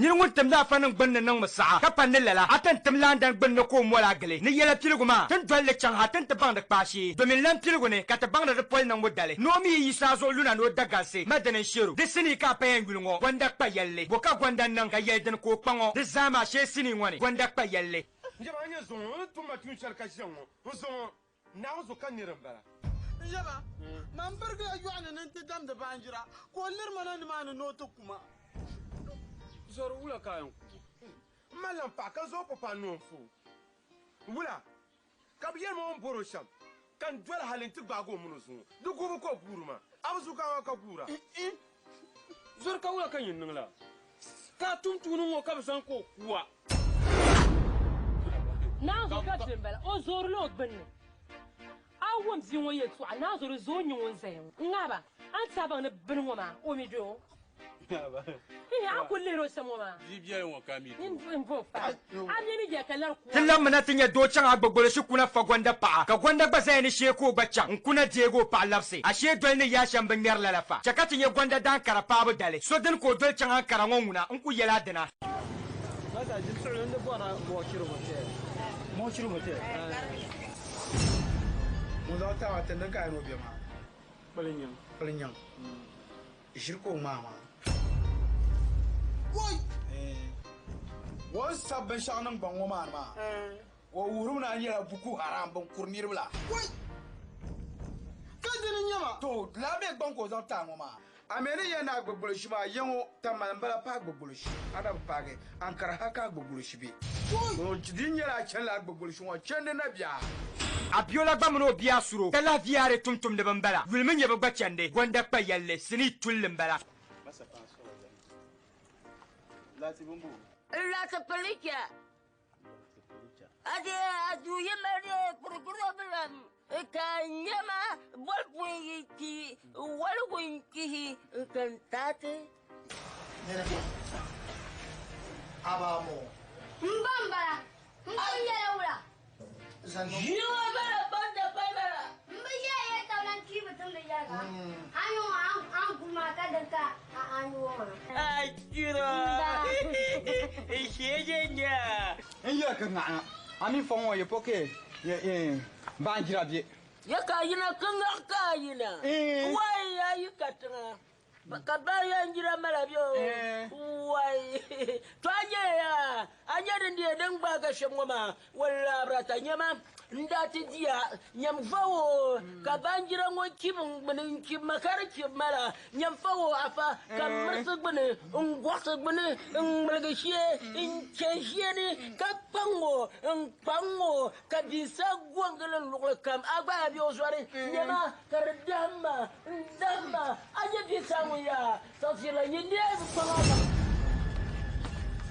ni ngun tamda fa nan gbanna nan masa ka panne lala atan tamla dan gbanna ko mola gele ni yela tilguma tan dolle chan ha tan tabang da pashi domin lan tilgune ka tabang da pol nan wodale no mi yisa zo luna no dagase madana shiru desini ka payen gulungo gwanda pa yalle boka gwanda nan ka yelden ko pango de zama she sini ngone gwanda pa yalle njaba nya zo tumba tun sharka shango zo na zo kan ni rambara njaba man burga ayuana nan te dam da banjira ko lir manan ma no to kuma zoro wula kayan ku malam pa kan zo papa no fu wula kabiyar mo boro sham kan dwal halin ti bago mun su duk gobe ko kuruma abu ka kura zor ka wula kan yin la ka tuntunun wo ka san ko kuwa na zo ka timbala o zor lo gbanne awam zinwo yetu na zo zo nyun zayin ngaba an saban na binwo ma o mi do ya kullero samoma jibiyar wa kami in vo fa amini je kalar ku tillam mana tinya do chan agbogbole shi kuna fa gwanda pa ka gwanda ba sai ni sheko bacca kuna jego pa lapse ashe dol ne ya shan ban mer lalafa chakati ye gwanda dan kara pa bu dale so den ko dol chan kara ngona in ku yela dana mata jin tsoron da bora mo shiru hotel mo da ta wata nan ka no be ma balinyan shirko mama woi wo sabban shanan ban wo ma wo wuru na yara buku haram ban kurnir bla woi kadin nyama to labe ban ko zan ta mo ma amene yana gbogbolo shi ba yanwo ta man bala pa gbogbolo shi ada page an kar haka gbogbolo shi be woi din yara chan la gbogbolo shi wo chan na biya abiola gbamuno biya suro tala viare tumtum de bambala wilmin ye bagba chande gwanda pa yalle sini tullum bala lati bumbu lati pelika ade adu yemare kurkuro bilam kanyama bolpuiki walwinki kantate abamo mbambara mbiyawula yiwa bara banda bara mbiya talan kiba tumbe yaga an kuma kadaka akira ishejenya iya kana ami fongo ye poke ye banjira bie yakayina kanga kayina wai ayi katanga bakabaya njira malabyo wai twaje ya anyade ndiye dengba ga shemoma wala brata nyama ndati dia nyamfawo kabanjira ngo kibun kimakar kimala nyamfawo afa kamarsa gbene ngwasa gbene ngmalgashie ncheshie ni kapango kadisa gwangala lukle kam agba bi osware nyama kardama ndama aje bisangu ya sosila nyinde bukama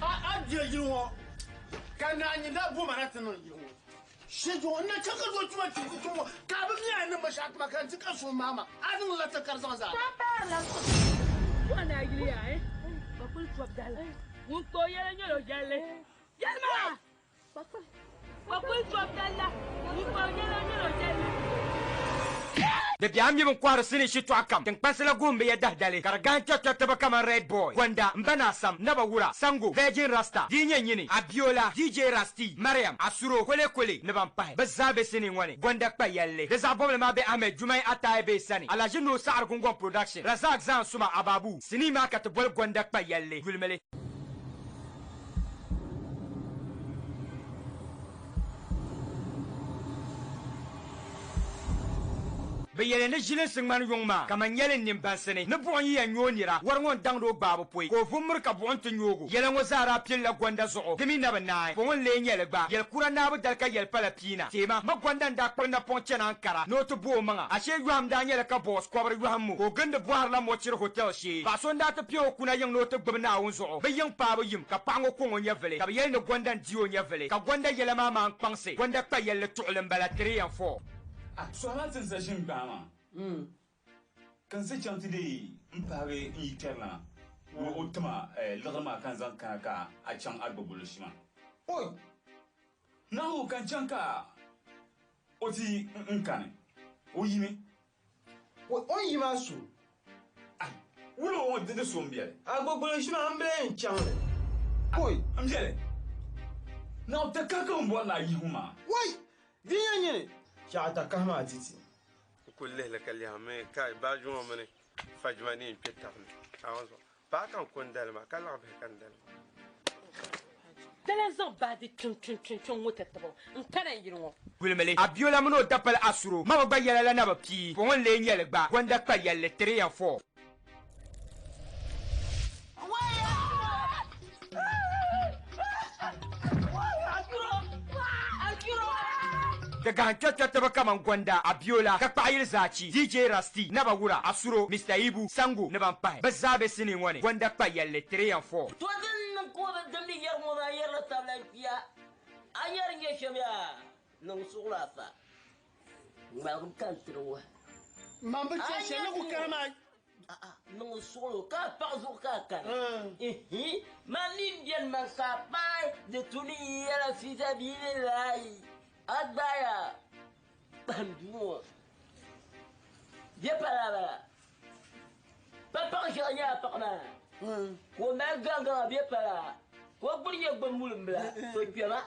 a jirwo kana nyinda buma na tanan jirwo shejo wannan caka zo tuma tiki kuma ka bi miya nan mashat makanci kaso mama adin la ta karzan za wana iglia bakul twabdala un to yele nyolo jale yelma bakul twabdala un to yele nyolo jale de biam yim kwar sini shi to akam tin pasla gombe ya dahdale kargan ta ba kama red boy gwanda mbana sam naba wura sango virgin rasta dinye nyini abiola dj rasti mariam asuro kole ne ban pai bazabe sini ngwane gwanda pa yalle de zabom ma be ahmed jumai atai be sani alaji no sar gungon production razak zan suma ababu sini ma ka to bol gwanda pa yalle gulmele beyele ne jilin singman yongma kama nyelen nim bansene ne bon yi nyonira warngon dangdo babu poi ko vumur ka bon to nyogo yele ngo zara pilla gwanda zo demi na banai bon le nyele gba yel kura na bu dalka yel pala pina tema ma gwanda nda kponna ponche na ankara no to bo manga ashe yuam da nyele ka boss ko bar yuam mu ko gande boar la mo chir hotel shi ba so nda to pio kuna yang no to gbna won zo be yang pa bo yim ka pango ko ngonya vele ka yel ne gwanda dio nya vele ka gwanda yele ma man kpangse gwanda pa yele to le mbala 3 and 4 Soala tin sa shin bama. Kan se chanti de mpare yiterna. Wo utma lagama kan zan ka a can agbobulushima. oi Na ho kan chanka oti nkane. Oyime. oyi masu Wulo won de so mbiere. agbogbo shima ambe nchan Koi. Am jele. Nou te kaka mbona yihuma. Wai. Dinya nyene. Shata kama atiti. Kulle la kalyame kai ba juma mane fajmani petafne. Awanzo. Ba kan kondal ma kala be kan dal. Dalen ba di chun mutatabo. Nkana yirwo. Gulmele abiola mono dapal asuro mama ba yala na ba pi fon le nyele gba gwanda pa yale 3 and 4 daga hankata taba kaman gwanda abiola ka kpayil zaci DJ Rasti na ba wura asuro Mr Ibu Sango na ban pai ba zabe sinin wani gwanda pa yale 3 and 4 to dan ko da dambi yar mo da yar ta lafiya ayar nge shamiya nan sura fa ma kum kan tro Mamba che na ku karama. Non solo ka par jour ka kan mani bien man ka pai de tuli la fisabilillah agbaya bandu dia para papa janya pakna ko ma ganga dia para ko buriye gbamul mbla to piama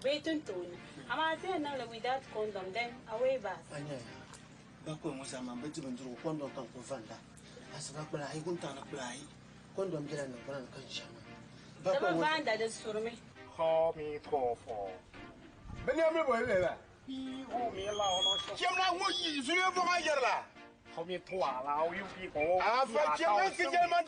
wait until ama te na le without condom then away back anya ba ko mo sama ba ti banduru condom kan ko fanda asaba kula ai kun ta na kula ai condom jira na kan kan shama ba ko mo fanda da surmi ha mi to fo bani ame bo le la yi ho mi la ono jem na wo yi su ye bo ga yerla ho mi to ala o yu bi ko fa jem na ke jem man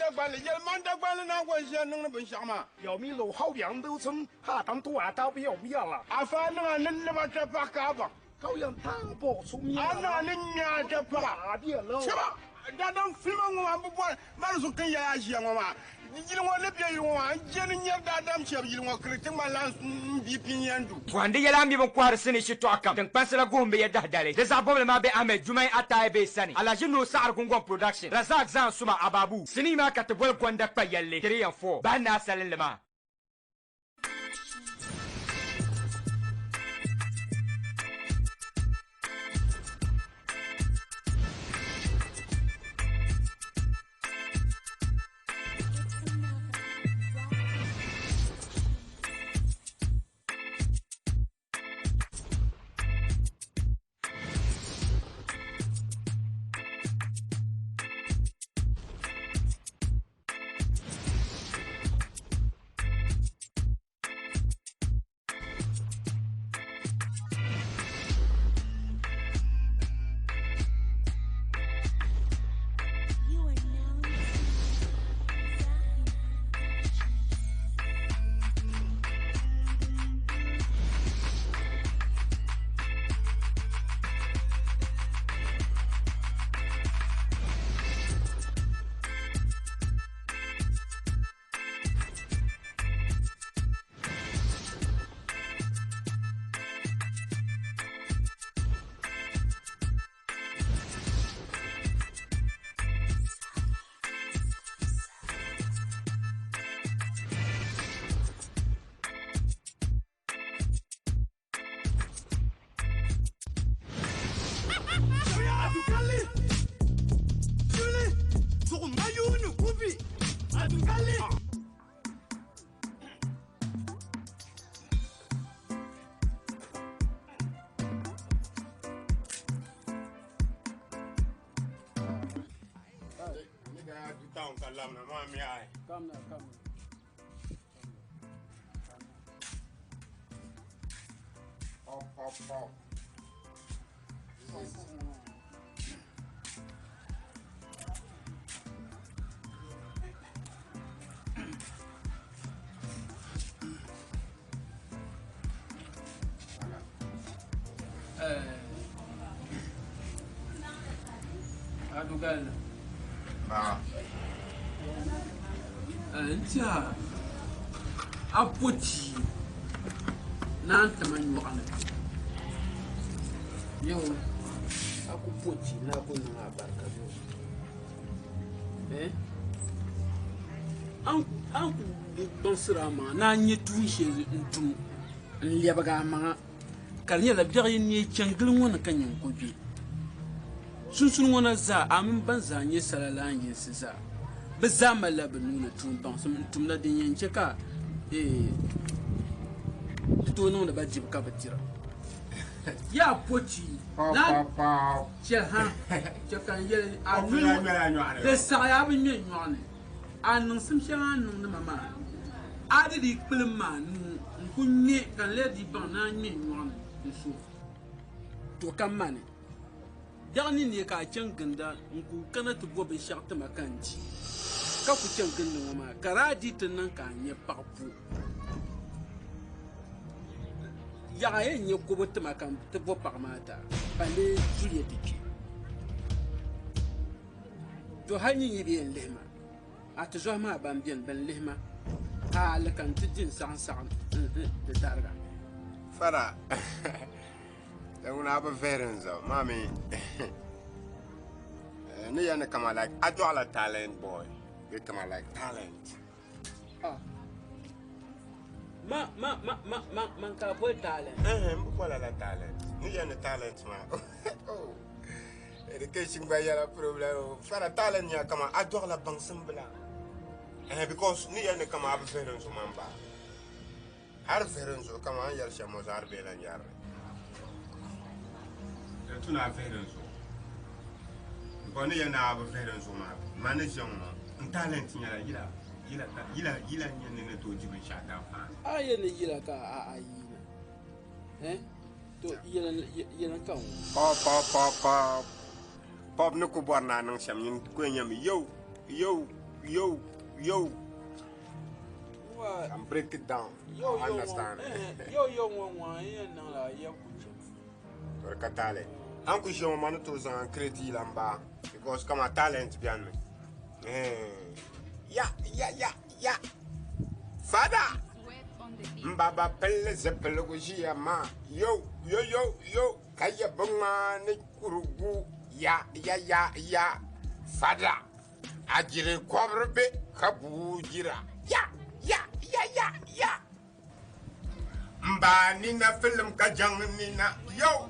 da gban na wo je nang na ben shama有米路好样都成哈当多啊到不要了fa na nan na ba ta pa ka ba 高阳汤不出面 ana nan nya ta pa 打的了 chaba da dan film ngo am bo ba su kan ya ya ngo ma yili ngo le bi yo wa je ni nya da dam che yili ngo kritin ma lan bi pin yandu gwanda yala mi ban kwar sini shi to akam dan pansala gombe ya dahdale da zabom ma be Ahmed Jumai Atai be sani alaji no sa'ar gungon production Razak Zan Suma Ababu sini ma ka tabol gwanda pa yalle 3 and 4 ba na salin lama Kalam na mami ai. Come now. Pop. Adugal. Ntia apoti na ntaman wakana yo aku poti na ko na barka yo an don sirama na nye tun she ntum nlebaga ma kal nyala biya ni changil wona kanyen ko bi sunsun wona za amin ban za nye salala nye siza Bezama la benuna tumban some tumna din cheka to no da baji ka batira ya pochi na che ha che kan ye anu de sa ya bi mi nyone anu sim sha anu na mama adi di kpelma nu kunye kan le di ban na mi nyone so to kan mane dani ne ka cin ganda nku kana to bo be shakta makanji ka ku cin ganda ma karadi tin nan ka nye papu ya ye nye ko botta makan to bo parmata bale juliet diki to hanyi yi bien lehma at zo ma ban bien ben lehma ala kan tidin san de darga fara dan una ba veren zo mami ne yana kama like I do all a talent boy you kama like talent man ka boy talent mbo la talent ni yana talent ma oh education ba yala problem fara talent ya kama I do all a bang simbla because ni yana kama ba veren zo mamba har veren zo kama yar shamo zar bela yar tu na veren zo boni yana ba veren zo ma manation talent nya yila ne to jibin shata fa aye ne yila ka ayina to yila kan pop ne ko borna nan sam yin ko nyam yo what I'm break it down yo understand yo one na la ya ku to ka tale an ku show man to zan credit lamba because kama talent bian ya fada mbaba pelle zeppele ko jiya ma yo kaya bama ne kurugu ya fada ajire kobrbe kabu jira ya mba ni na film ka jang ni na yo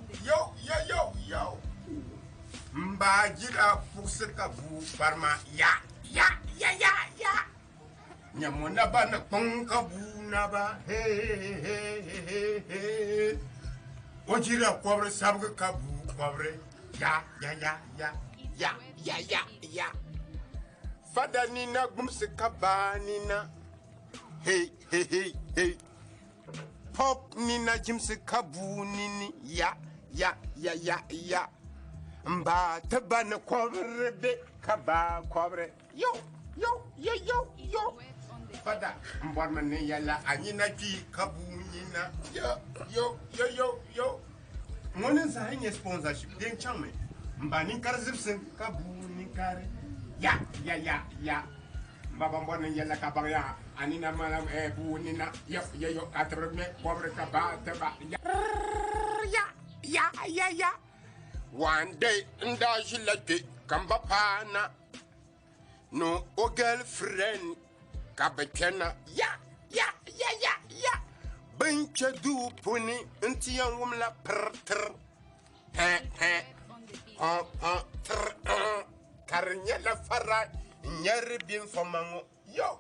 mba jira puse kabu farma ya nyamona bana ponka buna ba he ojira kobre sabga kabu kobre ya fada nina gumse kabanina hey pop nina jimse kabu nini ya mba tabana kobre be kaba kobre yo fada mborma ne yalla anyina ki kabu nyina yo monen sa hanye sponsorship den chame mbani karzipsen kabu ni kare ya baba mbona yalla kabaya anina malam bu nina yo atreme pobre kaba taba ya one day ndajilate kamba pana no o girlfriend kabekena ya benche du puni ntiyan wumla prr karnya la fara nyari bin famango yo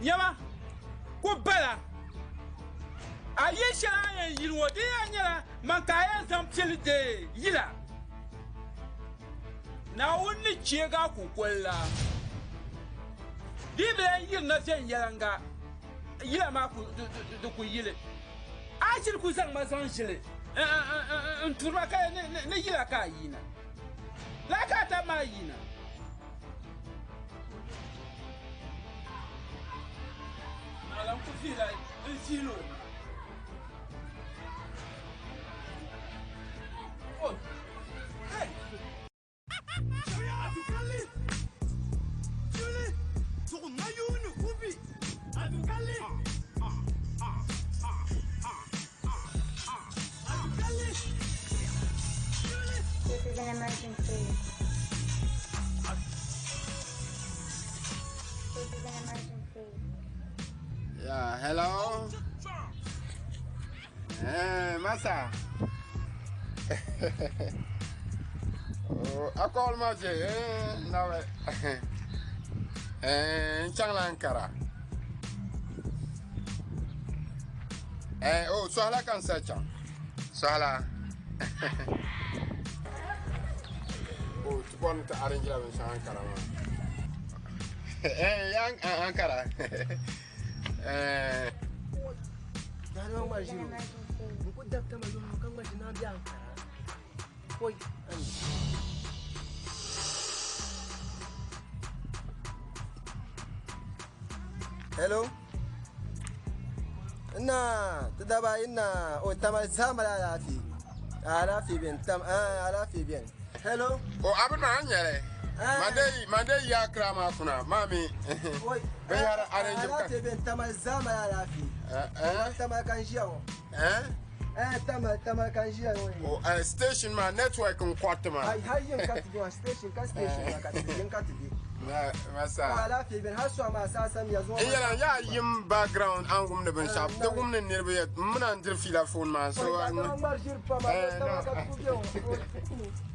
Yama ko bala ayesha ya yilwo de anyala mankaya zampil de yila na wonni chega ku kwalla dibe yin na zen yalanga yila ma ku ku yile ajil ku zan ma zan shile turba ka ne yila ka yina la ka ta ma yina alam ku fila filo oh hey This is an emergency. Hello. Masa. I call Maji. Now, Changlankara. Oh, Swala can search on. Swala. Oh, to want to arrange a Shankara. Young Ankara. Hello. Na, tadaba ina o tamal zamala lafi. Alafi bien tam alafi bien. Hello. Oh, abuna anyere. Monday ya krama kuna mami. Oi. Bayara arrange ka. Alafi bien tamal zamala lafi. Tamal kanjia o. Tamal kanjia o. Oh, station man network on quarter man. Hay yin kat bi station kat yin kat bi. Masa. Ala fi ben haso ma sasam ya zo. Ya yim background angum ne ben shop. De gum ne ne be muna ndir fila phone man so.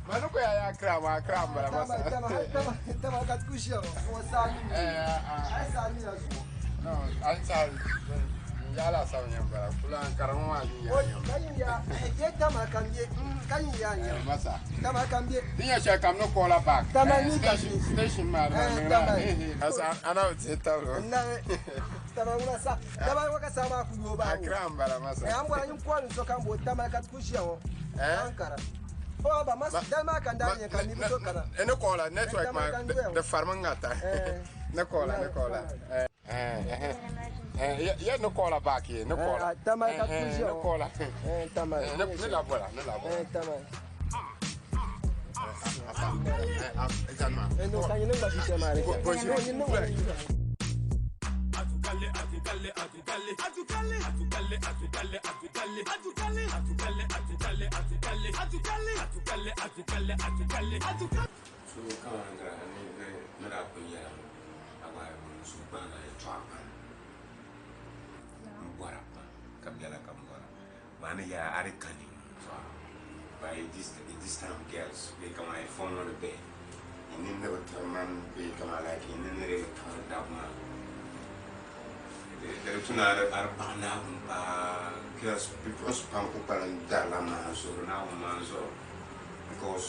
Manu ko ya krama bala masa. Tama kat kushio. O sami. Ai sami ya zo. No, ai sami. Yala sami bala. Fulan karama ya. Kan ya, ke tama kan ye. Kan ya ya. Masa. Tama kan ye. Dinya she kam no call her back. Tama ni station man. Asa ana uteta. Na tama una sa. Tama waka sama ku yo ba. Akram bala masa. Am gwa yin kwalin so kan bo tama kat kushio. Ankara. Oh, but mas dama kan da yin kan ni so kana. Eno call her network man. The farmangata. No call her. Yeah, no call her back here. No call her. Tama kat kushio. No call her. Tama. No la bola. Tama. No kan yin ba shi ma ne. By this time girls, they come my phone on the bed. And then never tell man they come like and then they turn down man. They turn out bana girls because pampu paran dala man so now man so because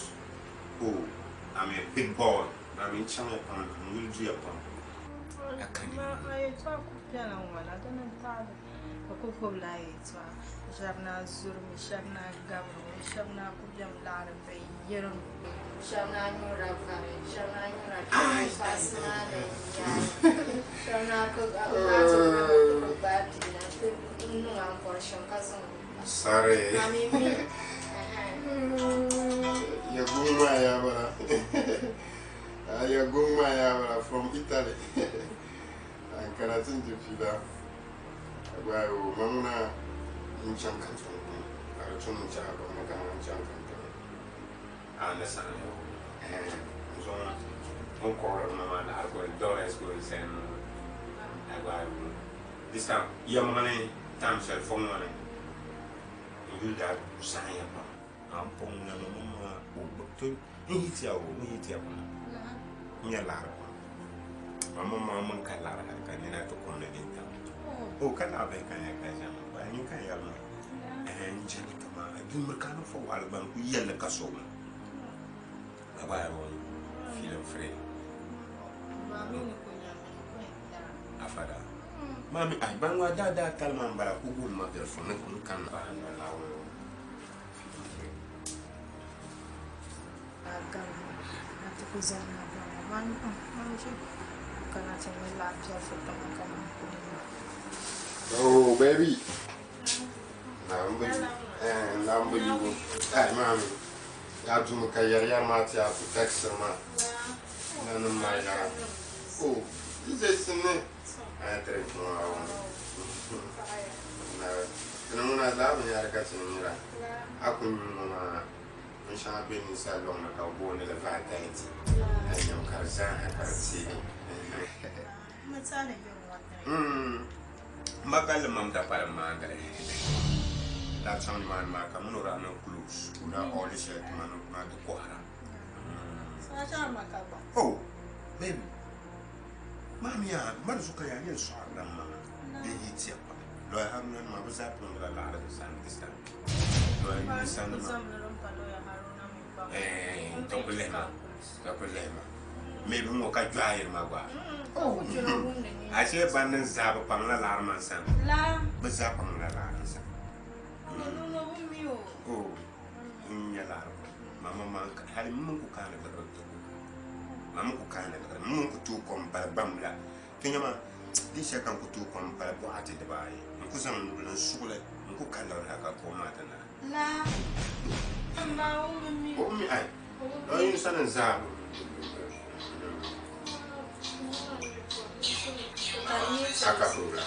I'm a big boy. I mean chama pan will do a pump. I can't Kuko lai twa shabna zurmi shabna gabro shabna kubyam lar be yeron shabna nyura kare shabna nyura fasna le shabna ko gato bati na no am por shonkazo sorry mami ya guma ya bara from Italy and Karatin to Fida. Well, Mamma in Chankan, I return to Chavo, Chankan. I understand you. And so on call of Mamma, I go dollars go and send. I go this time, your money, time shall phone money. You that sign up. I'm pulling Mamma to eat your Mamma can lie, I can to come again. Oh, can I make a you can yell and Jenica, I do Mercano for Alban, who yell like a soul. I feel afraid. After Mammy, I bang my dad, tell my mother who would mother from the can allow oh, baby. Number you. Hey, mommy. I do my career, Marty, I text her, man. None of my oh, is this in it? I drink more. No, I love me. I got in here. I couldn't shall be inside on the cowboy in the Valentine's. And your Carzan, I can't see. Magal mamta para mandre. Dat sound man maka munura no clues. Una all this shit man na de kwara. Sacha makaba. Oh, baby. Mami ya, man suka ya yin so na ma. De hit ya pa. Lo ha nan ma ba za pun la la de san this time. Lo ha ni san ma. To problema. Maybe mo ka jwair ma gwa. Oh, jero hunde ni. Ashe banin zaba pam la larman san. La. Ba za pam la larman san. No mio. Oh. Nya larma. Mama man hali mun ku kana da roto. Mama ku kana da mun ku tu kom par bamla. Kinya ma di shakan ku tu kom par bo ati da bai. Ku san lan sugule ku kana da ka ko mata na. La. Ma umi. Umi ai. Lo yin sanan zaba. Saka pula.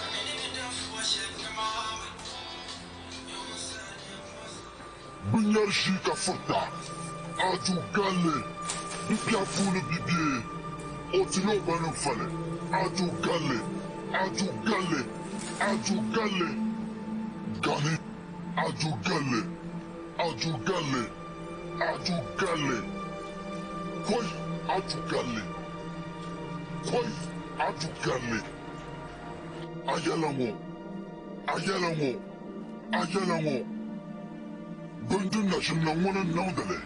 Bunyar shika fota. Aju gale. Mpia fulu bibie. Otilo banu fale. Aju gale. Aju gale. Aju gale. Gale. Aju gale. Aju gale. Aju gale. Koi. Aju gale. Koi. Aju gale. Ayalango. Ayalango. Ayalango. Bandun nation na wana nangdale.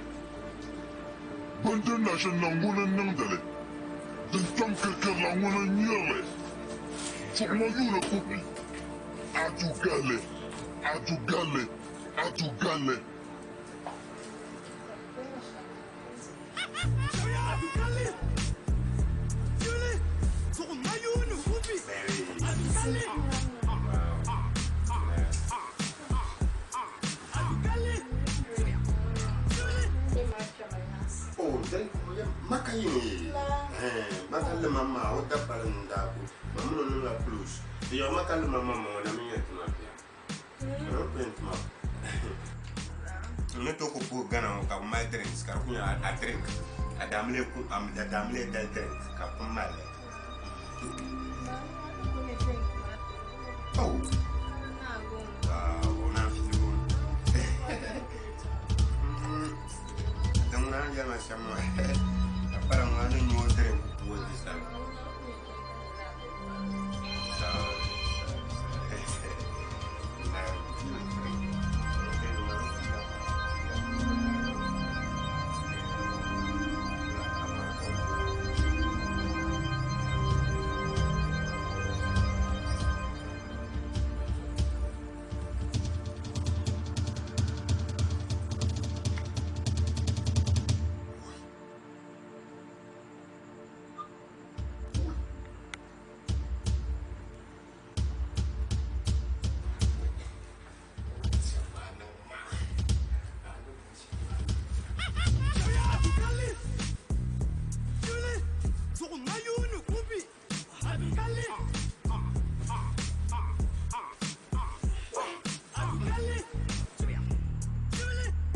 Bandun nation na wana nangdale. Den tam keke la wana nyale. Chokma yuna kupi. Aju gale. Aju gale. Aju gale. Aju gale. Julie. Chokma yuna kupi. Aju gale. Oh, jadi makan ini. Makan le mama, otak paling daku. Mama nuna plus. Dia makan le mama mau namanya tu apa? Apa yang tu? Ini tu aku pun gana kau mai drink. Sekarang punya ada drink. Ada amle ku, ada amle ada drink. Kau pun mai. Oh. Ya macam apa orang ada nyuruh buat di sana. This is an emergency.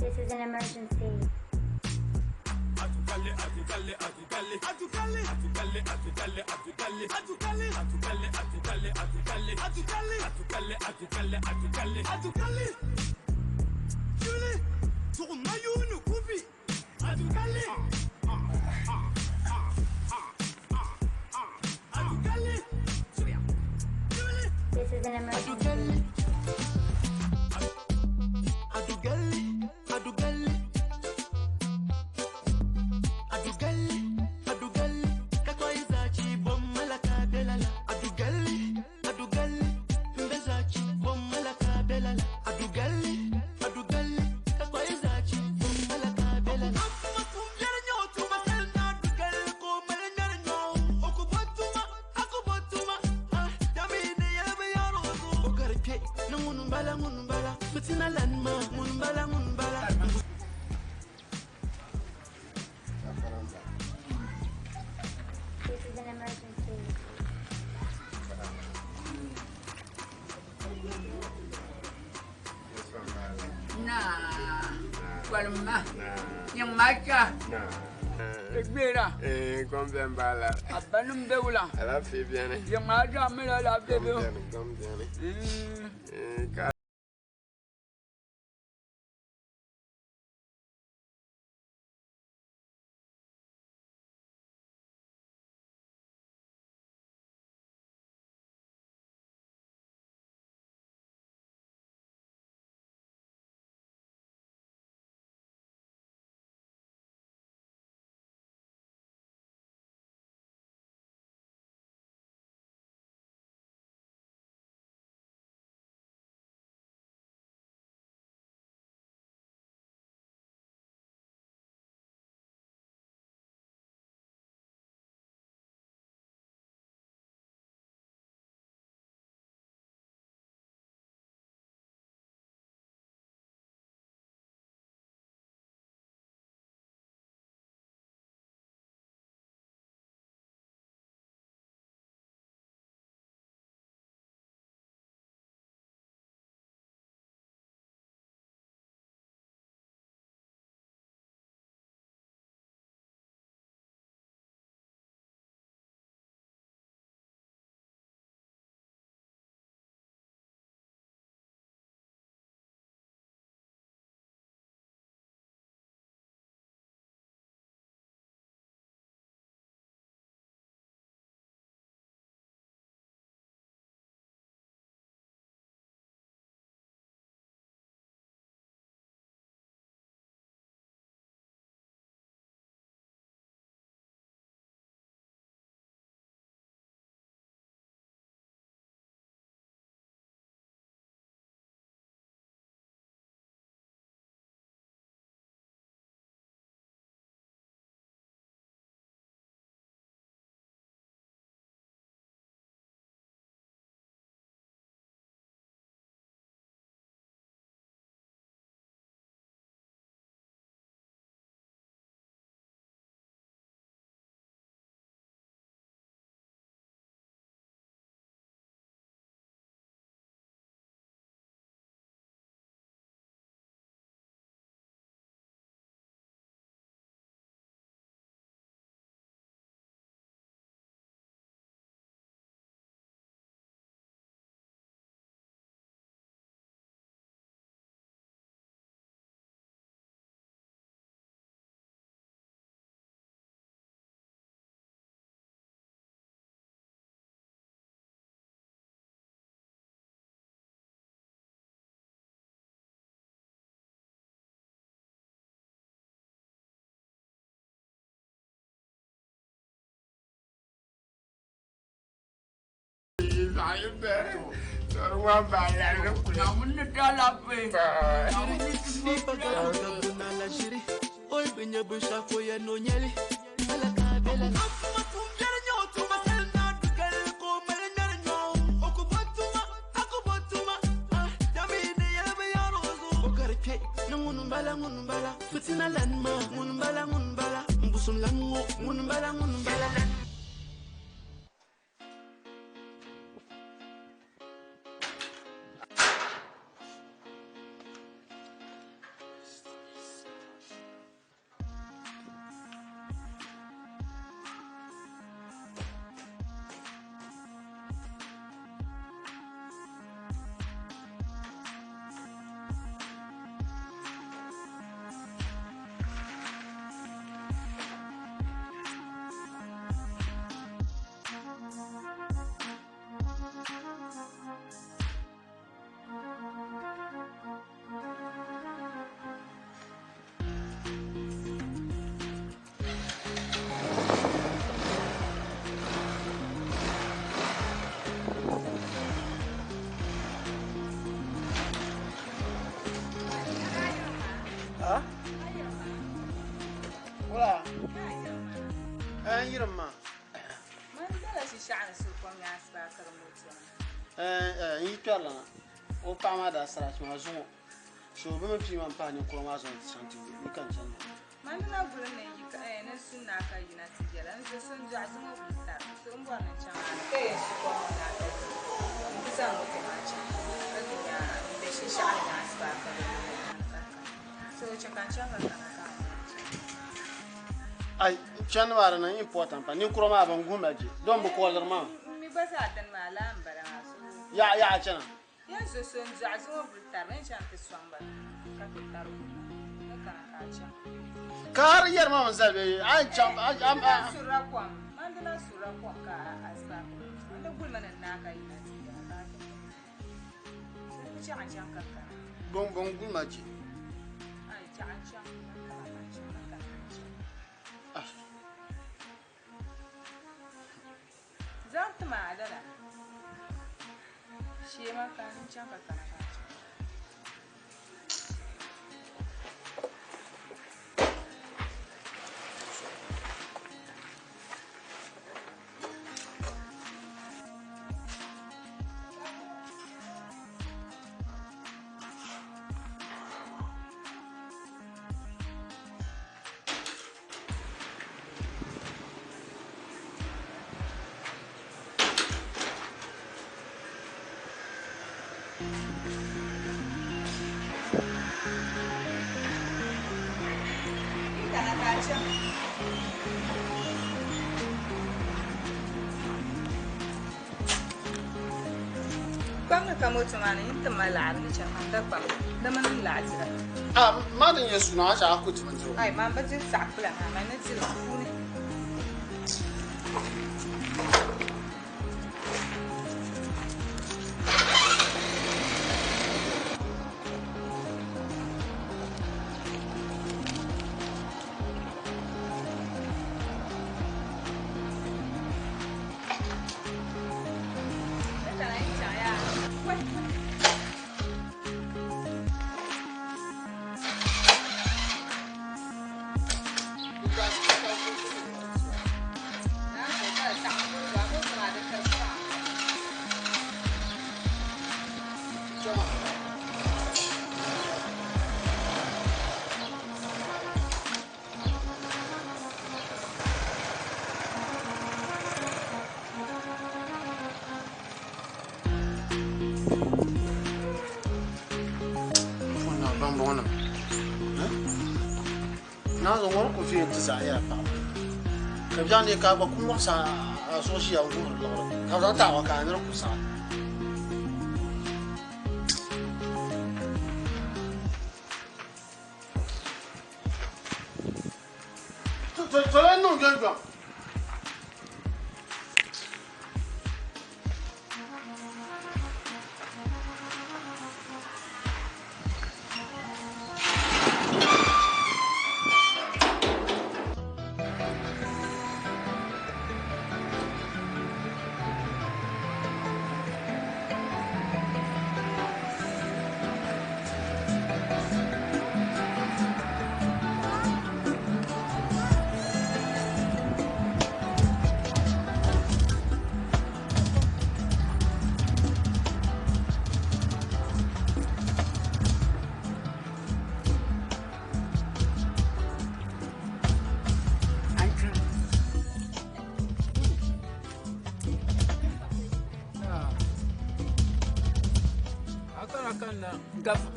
This is an emergency. Egbera. Comme bien bala. Abanum beula. La fille bien. Ya maja mela la bebe. Comme bien. So be me fi man pa ni ko ma zon santi ni kan san man na gurin ne yi na sunna ka yi na tijara an so sun ja sun mu ta so mun wannan can su ko mun na ta bisa mu ta ma can ya da shi sha na asba ka so ce kan can ka Ai, chan mara na important pa. Ni kuroma ban gumaji. Don bu kolar ma. Mi ba sa dan malam bara masu. Ya chana. Ya so so nzazo brutar men chan te swamba. Ka te taro. Ne kana ka chan. Kar yar ma man zabe. Ai cham am sura kwam. Mandala sura kwam ka asba. Anda gul manan na ka ina ti ya ka. Sai chan chan ka ka. Bon gumaji. Ai chan chan. Zat ma adala. Shema kan chan ka kana ka. Kwanga kamo tumani inta malar ni cha anda kwam. Daman lazira. Ma din yesu na acha ku tumanzo. Ai man ba zin sakula ma man zin kuni. Na zo ngor ko fi tsa ya pa. Ka bjan ne ka ba kuma sa so shi ya ngur lo. Ka za ta wa ka ne ku sa. To le no gan gan.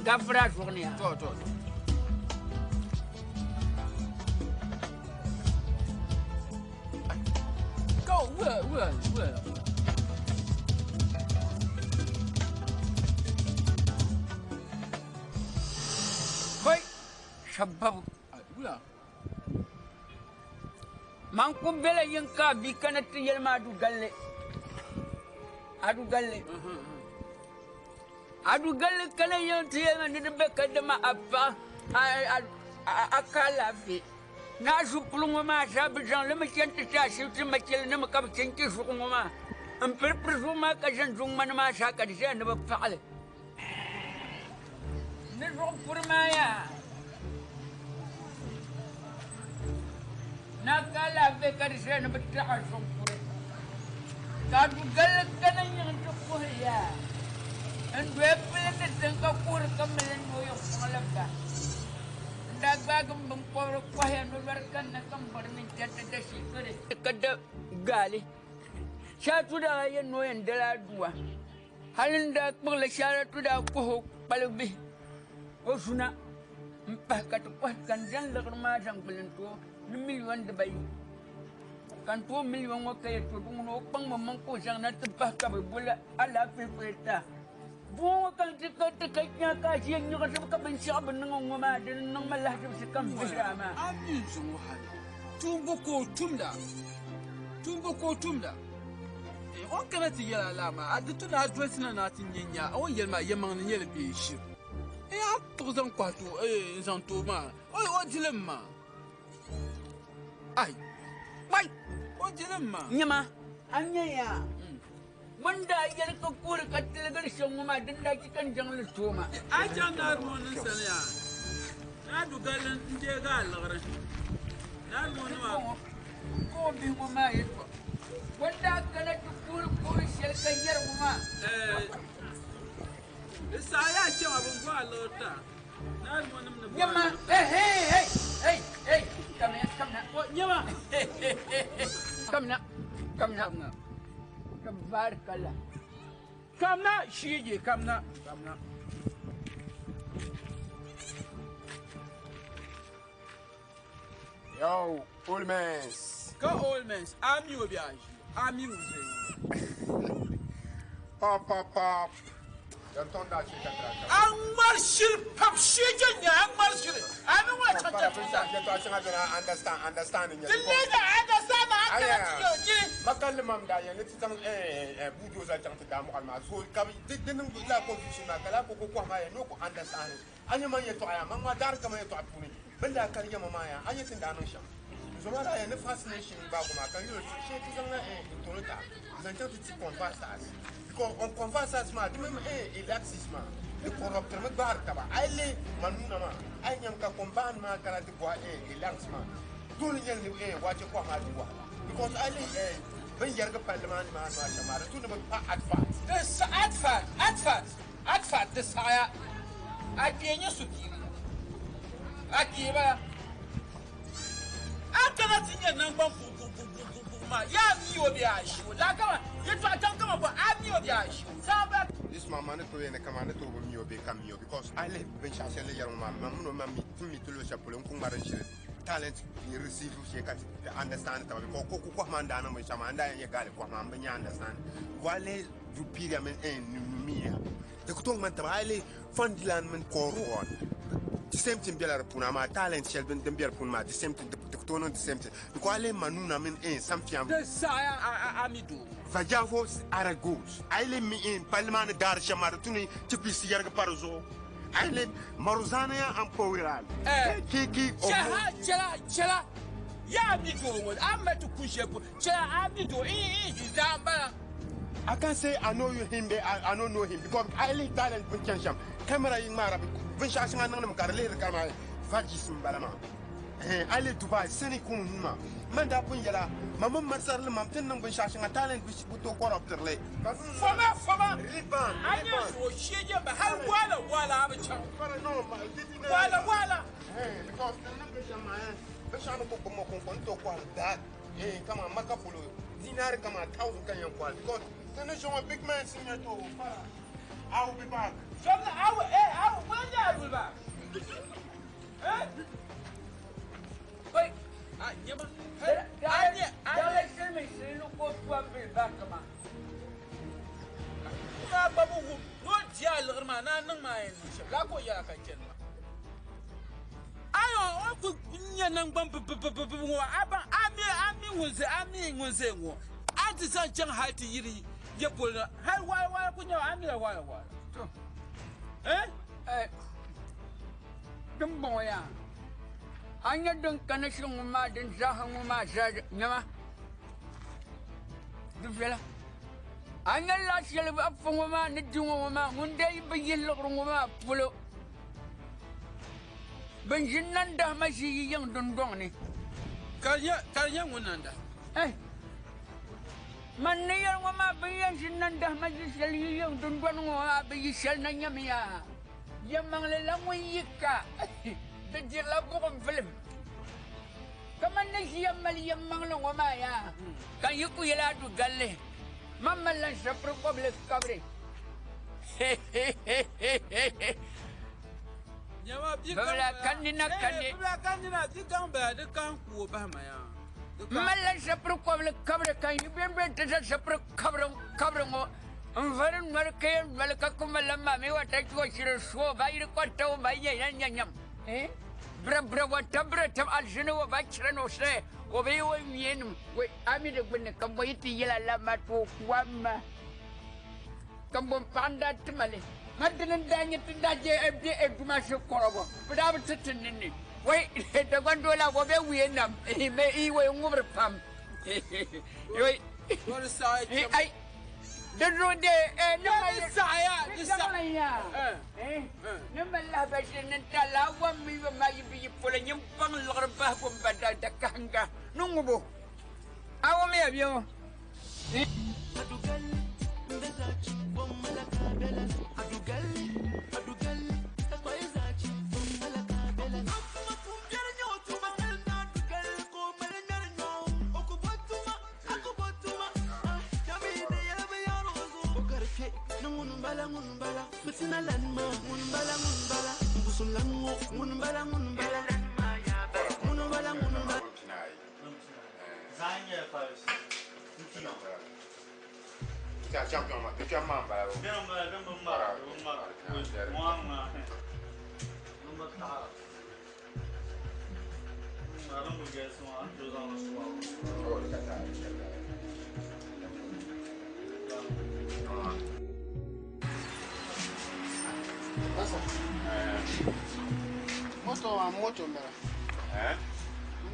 Gafra journée. Go, where? Hoi, shabab. Where? Man ko bela yanka bi kanat yelma adu galle. Adu galle kana yonti yelma ni be kadama appa akala fi. Na supulungo ma sabijan le machente ta shiti machel ne makab chenki sukungo ma. Amper presuma ka janjung man ma shaka di ne ba faale. Ne ro purmaya. Na kala be ka di ne ba ta sumpure. Ka du galle kana yonti ko ya. And weapon the tank of poor Camelin Moyo Malaka. Dagagam Bumpor Quahan Workan Nakam get the secret. Cut Gali. Shatuda no and Deladua. Halenda Pulashara to the Poho Palubi. Osuna. mpaka tu pas kan jan lagar ma jang belentu ni million de bay kan 2 million ngo kay to dungo pang mamang ko jang na tepah ka bula ala pepeta bo kan te kay nya ka jeng nyo ka ka ben sha ben ngo ma den nang malah de kam bisama amin sungo hal tumbo ko tumda on kana ti yala lama adu na address na tin nyanya on yelma yemang ni yele bi shi ya to zan kwato zan to ma o dilemma ai mai o dilemma nyama anya ya wanda yar ka kur ka tilgar shan ma din da kikan jangal to ma a jan da ruwan sanya na dugalan inde ga lagran na ruwan ma ko bi mu ma yi wanda kana kur shel kan yar mu ma saya ce abin gwa lota na ruwan mun ba nyama hey kamna nyama kamna tabarakallah kamna shige kamna Yo, old mans. Go old mans. Ami obiaji. Ami uze. Pop. J'entends that shit at that. Ang marshal pap shige nya ang marshal. Ano wa chacha chacha. Understanding. The leader understand. Makal mam da ya ne tsang bujo za chang ta mu alma so ka din la confusion na kala ko ma ya no ko understand. Anya man ya to aya man ma dar ka man ya to apuni. Banda kar ya mama ya anya tin da nan sha. Zoma da ya ne fascination ba kuma kan yo shi tsang na to ta. Zan ta ti conversation. On conversation ma même laxisme le corrupteur me bar taba aile manuna ma ay nyam ka combat ma kala ti bois laxisme tout le ñel ni wache ko ma di wa because aile ben yarga parlement ma chamara tout ne pas adfat de saya akienya sutiri akiba akana tinya nan ban ya mi obi ashu la kama yetu atankama kwa ami obi ashu saba this mama ne to yene kama ne to mi obi kam mi because I live ben chance le yaron mama no mami mi to le chapole ko ngara chire talent you receive she ka understand ta ko manda na mo chama anda ye gale ko mama nya understand wale du pire men mia de ko tong man ta ale fondland men ko ron the same thing bela puna ma talent shel ben dem puna ma the same thing tono the same thing ko ale manuna men samfiam de saya amidu fajafo aragos ale mi parlement dar chamar tuni tipi yarga parzo ale maruzana ya ampowiral kiki chala ya amidu amatu kushepu chala amidu zamba I can't say I know him, I don't know him because I live talent with Kensham. Camera in Marabi, Vinchas and Nanam Carle, Kama, Fajis Balama. I live Dubai, Senikuma, Manda Punjala, Mamma Marsal, Mountain, and Vinchas and talent which put to corrupt late. Fama, Ribbon, I know, she but how while I'm a child. Walla, because the Shano Pocomo that, come on, Macapulo, Dinar, come on, 1,000 Kenyan quality. Finish on a big man senior too. I will be back. I will be back. Wait, ya pula hai wai punya amira wai dembo ya anya deng kana sung ma den zahang ma za nyama dufela anya la shele ba fongo ma ni dungo ma munde be yello ma pulo benjinan dah masih yang dondong ni karya ngunanda Maniyar ngoma bayan sinandah majisal yung tuntuan ngoma bayisal na niya miya. Yamang lalangoy yika. Bejila po kong film. Kaman na siya maliyamang ngoma ya. Kayo ko yalado gali. Mamalan sa public coverage. Babla kanina kani. Babla kanina dikamba dekan ku ba maya. Mala sapro ko le kabra kan yibembe tesa sapro kabra ngo. Anvaran marke malaka kumala mami wata ko shiro so bayir ko taw baye nyam. Bra wata bra tam aljino wa bachra se. O be wo mien we ami de bunne kambo yiti yela la mato kwama. Kambo panda tmale. Madden danya tindaje ebdi masho korobo. Bra btitinni. Wait, the gondola will be Vietnam. He may eat over pump. What a side. The road there, no, Number Lavation and Tala, 1 million might be pulling you from Lord Bahum, but the Kanga. No, I will have you. Moto mbele.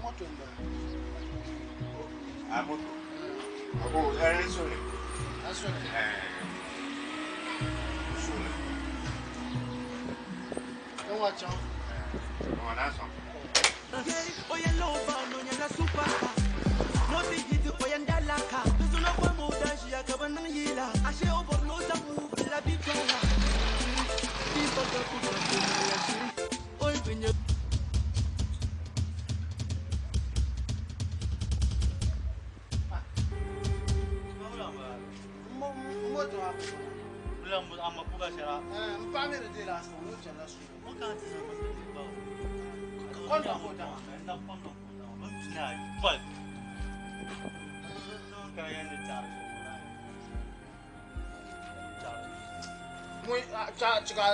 Moto mbele. Moto. Ako, sole. Sole. Sole. Don't watch out. On a some. Oya loba no nyana supaka. No bigiti oya ndalaka. Tuzuna kwa muda shia kabana yila. Ashe overload mu bila bitola. People go to the oil when you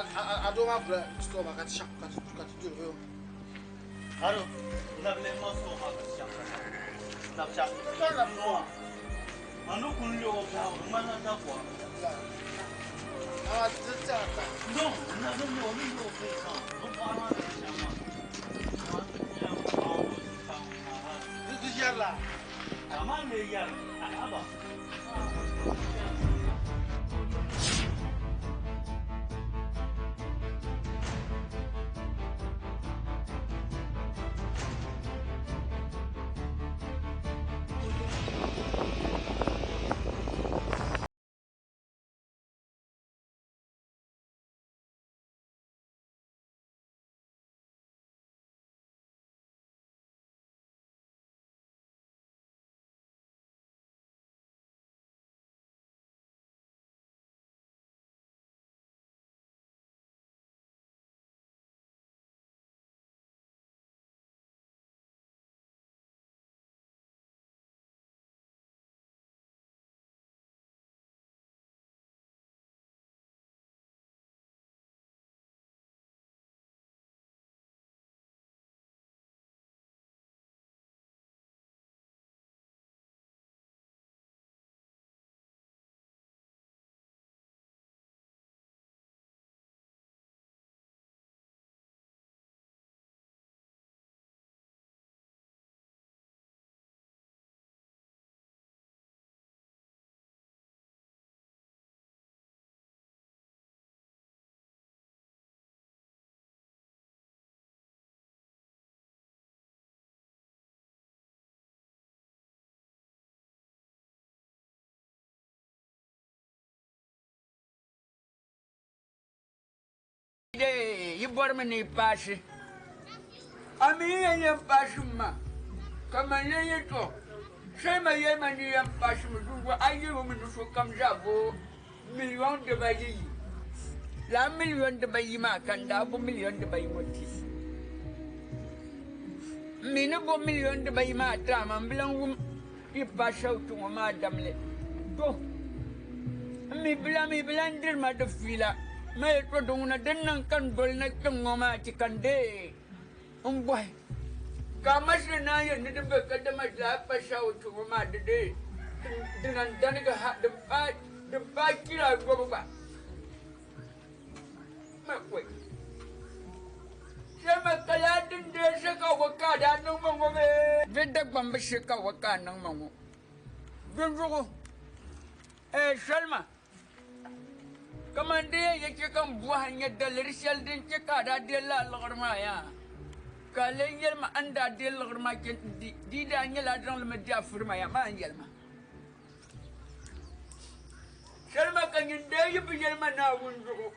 I don't have the store. I got shop. Got to do it. I don't have any more store. Snapchat. I don't know who You bought me a passion. I mean, a passion, ma. Come on, you talk. Say my name and you have passion. I give women who comes up. Me want to buy you. La million de bayima kan da bu million de bayimoti. Mina bu million de bayima ta man bilang ipa shautu ma damle. Do. Mi bilang dir ma de fila. Mai to dungna dennan kan gol na kan ngoma ti kan de. Boy. Kamas na yan ni de ka de ma la pa shautu ma de. Dengan dan ga ha de ba kila go ba. Wait. Sama kaladin dia seka waka dan nang mango me. Benda bamba seka waka nang mango. Gunjugo. Salma. Kamande ya cekam buahnya dalir sel din ceka ada dia la lorma ya. Kalen yelma anda dia lorma di danya la drang le media firma ya ma yelma. Salma kan yende ya yelma na gunjugo.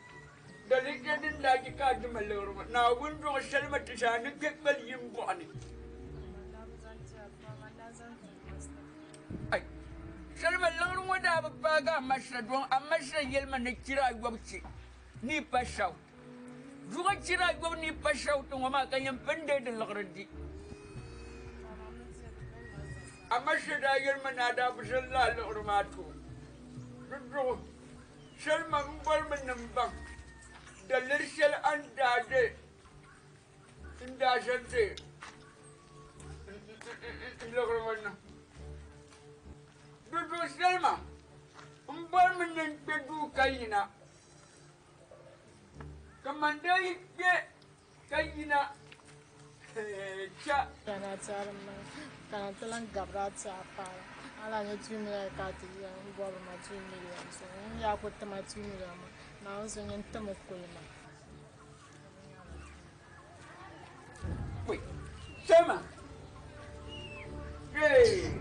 Dari jadi lagi kado malur, na wundung selma tisane kekbal yimbani. Ay, selma lorong wada baga masra doang, amasra yelma nekira gwabci, ni pasau. Juga cira gwab ni pasau tu ngoma kanyam pende de lordi. Amasra da yelma nada besalla lormatu. Duduk, selma mbal menembak. Dalir sel anda de inda jante logro mana dudu selma umbar menen pedu kaina kamandai ke kaina cha kana charma kana telan gabra chapa ala ne tumira kati ya umbar ma tumira so ya ko tama tumira ma na so nyen tamo koyma wait Selma hey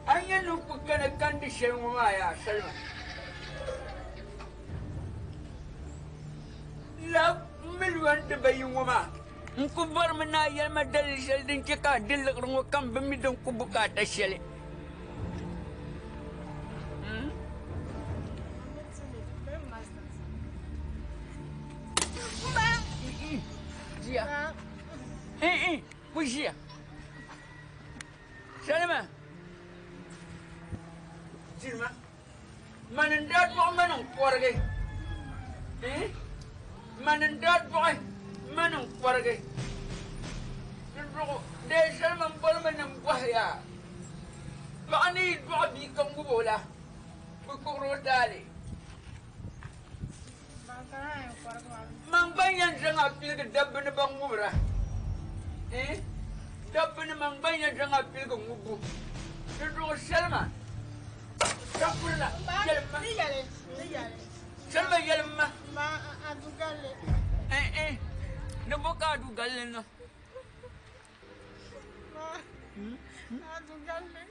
anya no kana condition wa ya Selma la milwan de bayin wa ku bar mana ya madal shel din ka dil ro kam be mi don ku bukata shele Pusia. Selma. Selma. Manendat mo manong kuwargay. Manendat mo ay manong kuwargay. De Selma mbol manang buhaya. Baka ni baka bikang bubola. Bukuro dali. Mangbanyan siya nga pili ka dabi na bang mura. Dabi na mangbanyan siya nga pili ka ngubo. Dito ko Selma. Dabi na. Yalma. Selma yalma. Adugale. Nabuka adugale no. Adugale.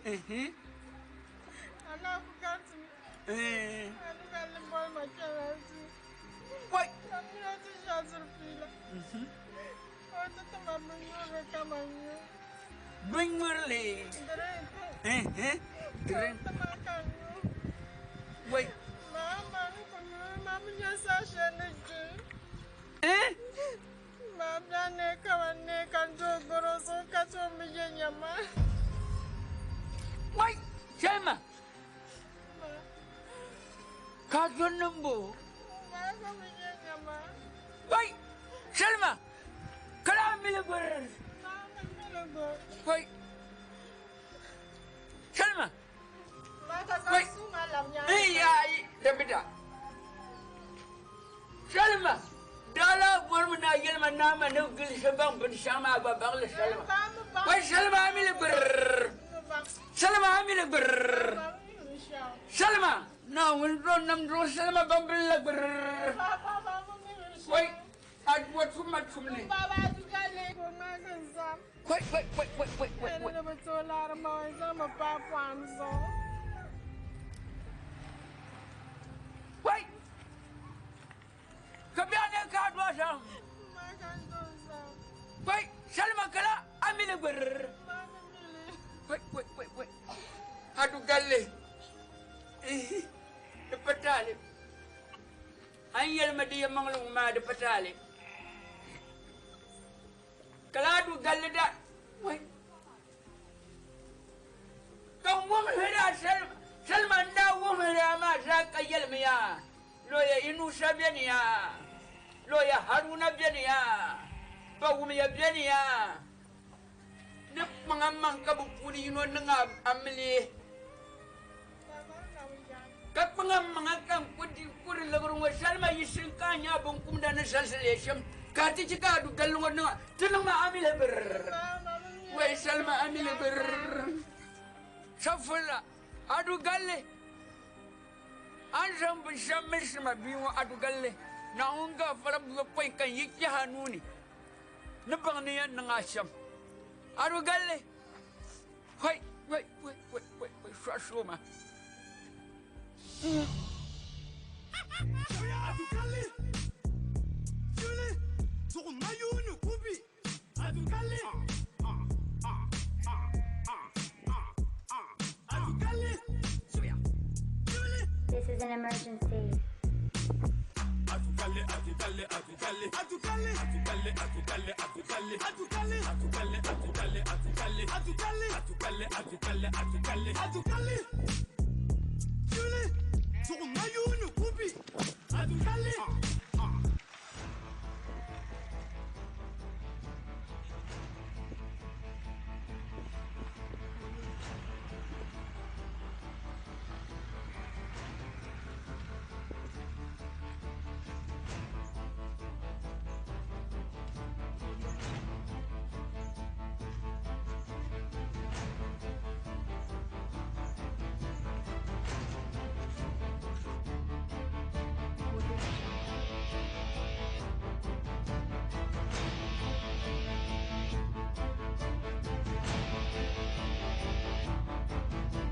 Anak bukati. Adugale boy macam Wait. Kami nanti jazur pila. Oh, tetap mengur kamarnya. Mengur le. Keren. Makan. Wait. Mama nyasa shenege. Mama kawan nekan do goroso kaco mijenyama. Wait. Selma. Kaco nembo. Wait, Selma, kalam milagur. Wait, Selma. Wait, iya, debida. Selma, dalam bermena Yelma nama nugil sebang bersama babang le Selma. Wait, Selma milagur. Selma milagur. Selma. No, we're not going to Selma Bumble. Wait, I want too much from me. Wait. Wait. Come here, card was on. Wait, Selma Kala, I'm in a bird. Wait. How to Galley? The battalion. de patale kala du galle da way kan wo hera salman da wo hera ma za ka yelmiya loya inu sabeniya loya haruna beniya bawumiya beniya ne mangamang kabukuni no nga amli kak mangamang kang kudi kuri lagurung salma yisin kanya bungkum dan salsalesham kati cika du galungo na tunang ma amil ber way salma amil ber safula adu galle anjam bishamis ma biwa adu galle na unga farab lopoy kan yikya hanuni nabangniyan nangasham adu galle way shashuma adu galle Julie sur mayunu kubi adu galle adu galle This is an emergency. adu galle adu galle adu galle adu galle adu galle adu galle adu galle adu galle adu galle adu galle adu galle adu galle adu galle adu galle adu galle adu galle Julie sur mayunu kubi adu galle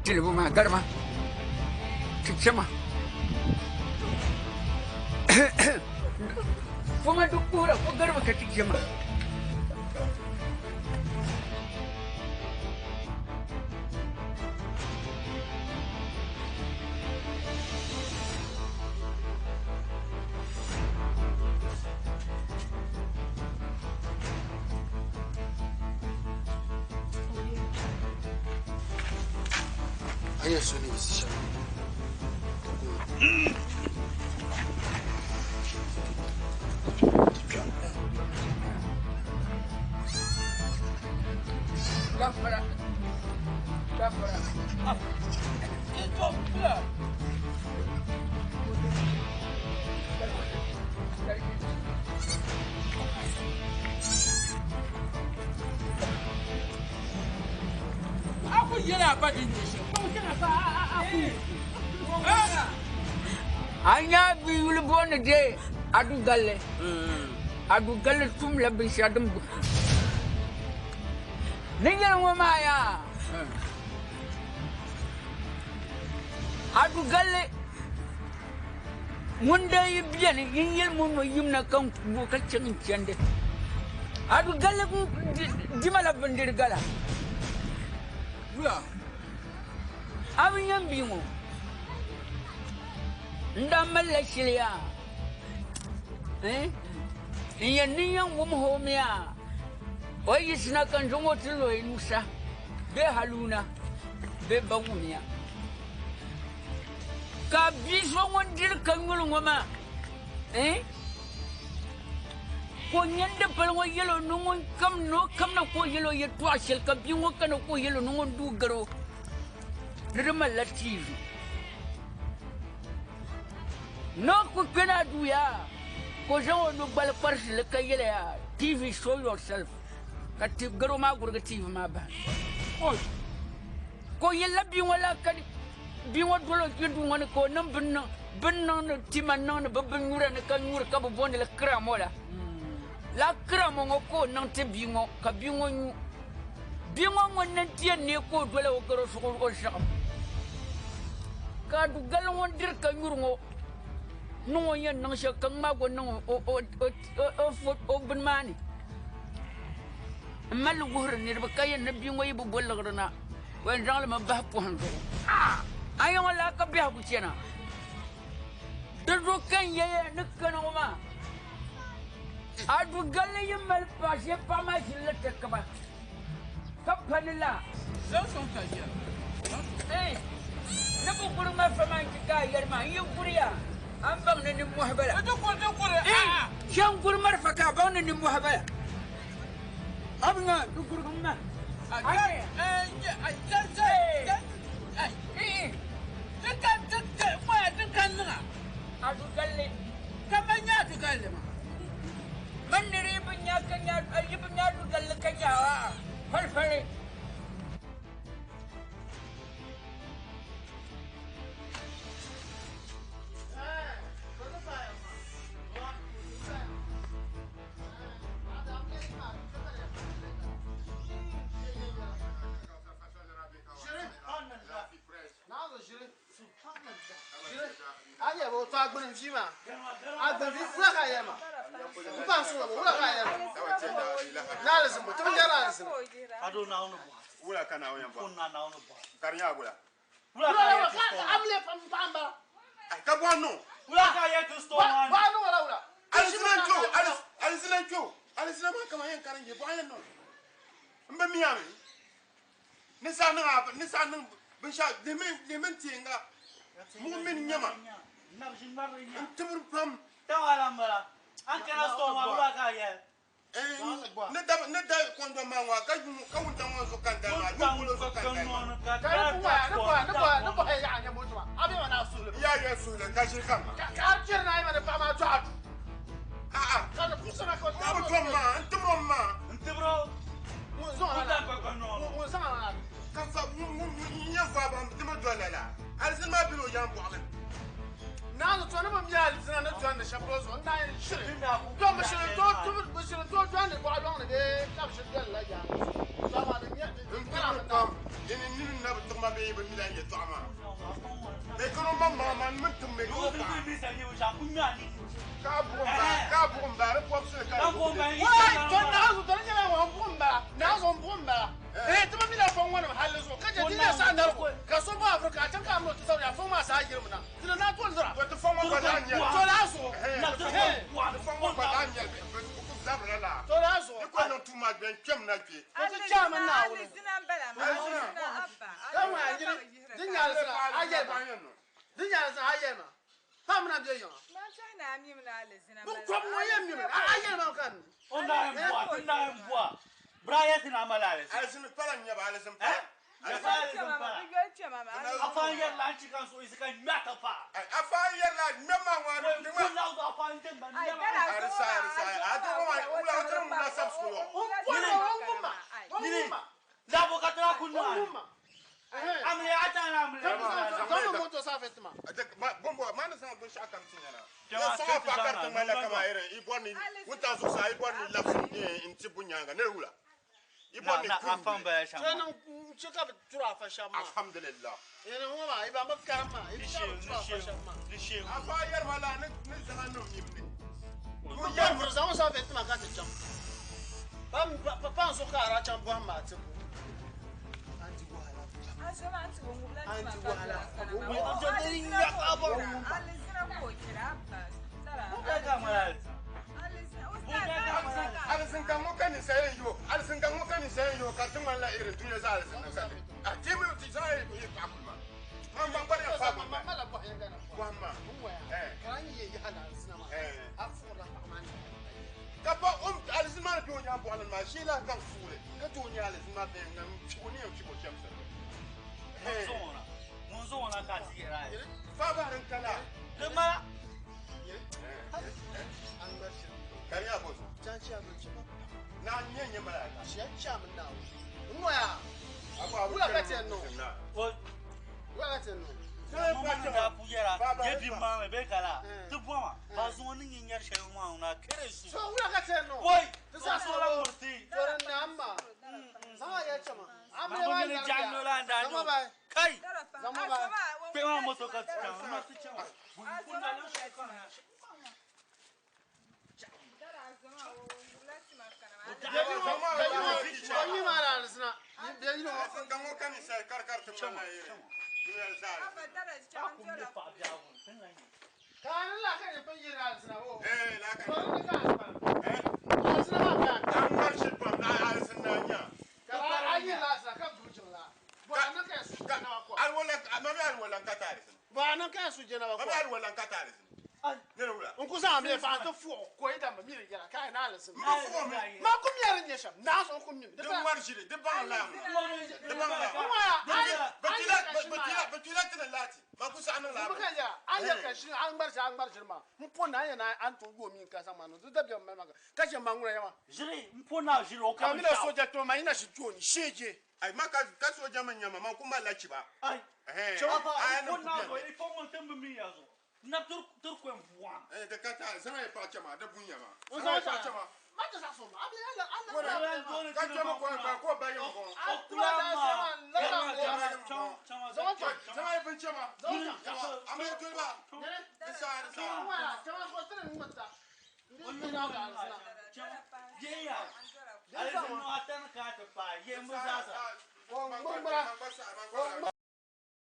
Silbu ma garma cicema Fuma dukura ko garma ka cicema Ayo soni bisisha. Gafara. Aku yana ba din shi. Anya biul bon de adu galle tum la bi shadum ninga ngoma ya adu galle munda yibyan yingel mun no yimna kan ko kacin cende adu galle ku dimala bandir gala abin yan biyu ndamal la shiliya yan niyan wum homiya oyi sina kan jongo tilo inusa be haluna be bawumiya ka biso ngondir kan ngulungoma ko nyande palngo yelo nungon kam na ko yelo yetu ashel ka bingo kana ko yelo nungon du garo nirma la TV no ko kana duya ko jawo no bal parsi le kayele ya TV show yourself ka tib garo ma gurga TV ma ba ko yella bingo la kadi bingo dolo kindu ngone ko nam binno no timanno no babban ngura ne kan ngura ka bo bonde la kramola la kramo ngoko nang te bingo ka bingo ngon tie ne ko dole o garo so ko sha ka du gal won dir ka nyurgo no yen nang sha kan ma go nang o bin mani mal guhur ne ba kayen na bingo yi bu bolla grana wen jang ma ba po hando ayo la ka bi ha ku cena do kan ye ne kana ma adu galle yimal pashe pama shille tekaba kapanila Zan son ka jiya. na bu gurma faman kika yarma yin guriya an ban ni muhabala Duk kore. shan gurmar faka ban ni muhabala abna duk gurma adu galle Kamanya tu galle ma. man ni ribin ya kanya ayyibin ya du galle kanyawa farfare Aye, bo to agbon fi ma. Agbon fi fura ka ye ma. Ku pa so bo fura ka ye ma. Na le zimbo, to ngara le zimbo. Ado na ono bo. Wula kana onya bo. Kunna na ono bo. Karinya wula. Wula ka ye to Ka amle pamba. Ay ka bo no. Wula ka ye to store man. Ba no wala wala. Alisina ma kama yen karanje bo ayen no. Mbe miyami. Nisa nang bin sha demen tinga. Mu min nyama. Na bishin ba ri nya. Tumur pam. Ta wala mala. An kana store ma wula ka ye. Ne da kondo ma wa ka wunta mo so kan da ma. Wulo so kan da ma. No bo ya nya mo tuma. Abi ma na sulu. Ya sulu ka shi kan. Ka cer na ma da fama to atu. Kana kusana ko ta. Ntibro. Mo zo na. Mo zo na. Kan fa nya fa ba ntimo dolala. Alisin ma bilo yan bo amen. Na zo to na ba mi alisina na to na shabro zo na shiri. To mo shiri to ne ko alon ne be ka shiri dan la ya. To ma ne nya. Ini na to ma be be mi la ye to ama. Be kono mama man mun tum me ko ba. Ka bomba re ko se ka. Wai to na zo to ne wa bomba. Na zo bomba. To ma mi la fon wona halin zo. Ka je dinga sa na ko. Ka so ba Afrika can ka mu to sauri fon ma sa girmu na. Tuna na to zura. To fon ma ba da nya. To na zo. To fon ma ba da nya. To na zo. Ko no tuma ben kem na ke. To chama na wo. Brian na malale. Alisin pala nya ba alisin. Afan yer lanchi kan so isika nyata pa. Afan yer la mema wa ni ma. Kula do afan tem ban. Arisa. Ado ula ado mu na subscribe. Nini. La bokatra kunwa. Amle ata na amle. Zama moto sa vetima. Bombo mana sama bo shaka mtinyana. Ya sama pakar tumala kama ere iboni wuta so sa iboni lafsi intibu nyanga ne ula. Iboni afan ba shama. Tena chika tura fa shama. Alhamdulillah. Ene mama iba makarama. Lishe. Afa yer wala ne zama no yimni. Mo yer mo zama sa vetima ka tcham. Papa so ka ara cham bo ma tiko. Alisin kan mo kan sai yo ka tun wala irin tun ya za alisin na sai a timi ti sai yi pa kuma man ban bare fa kuma mala bo ya gana wamma kan yi hala alisin ma afu la man ka pa alisin ma to nya bo alan ma shi la kan fure ka to nya alisin ma be ngam chikoni yau chiko chamsa Monzona ka tira. Fa ba ran kala. Dema. Kariya boss. Chanchi abuchi. Na nyenye malaka. Chanchi amna. Umoya. Aba ula kate no. Wo. Ula kate no. Da pujera. Ye bi ma be kala. Tu boma. Ba zo ni nyar shewu ma na keresu. So ula kate no. Woi. Sa so la murti. Toran nama. Sama ya chama. Amre wa ni janno la ndano. Kai. Zama ba. Pe wa moto ka tsaka. Ma su chama. Kunna lo shekana. Ni ma la sna. Ni no. Kan mo kan sai kar tu mana yere. Tu ya sai. Kan la kan pa yira sna wo. La kan. Ma kum yarin ya sham. Na so kum nim. De war jiri, de ba la. De ba la. Batila tana lati. Ma ku sa anan la. Ba kan ya. An ya kan shi an bar shi ma. Mpo na ya na an to go min ka sa manu. Da biya ma ka. Ka je mangura ya ma. Jiri mpo na jiri o ka. Ka mi na soja to ma ina shi tuo ni sheje. Ai ma ka soja man nyama ma kuma la ci ba. Ai. Ai mpo na go il faut monter mi ya zo. Na tur ko mwa. De kata sama ya pa chama da bunya ma. O sa chama. Ma ta sa so ma. Abi ala ka chama ko ba yo ko. Sama ya bin chama. Ama ya tulba. Isa. Chama ko tare ni mata. Ale no atan ka ta pa ye mu za sa. Mangura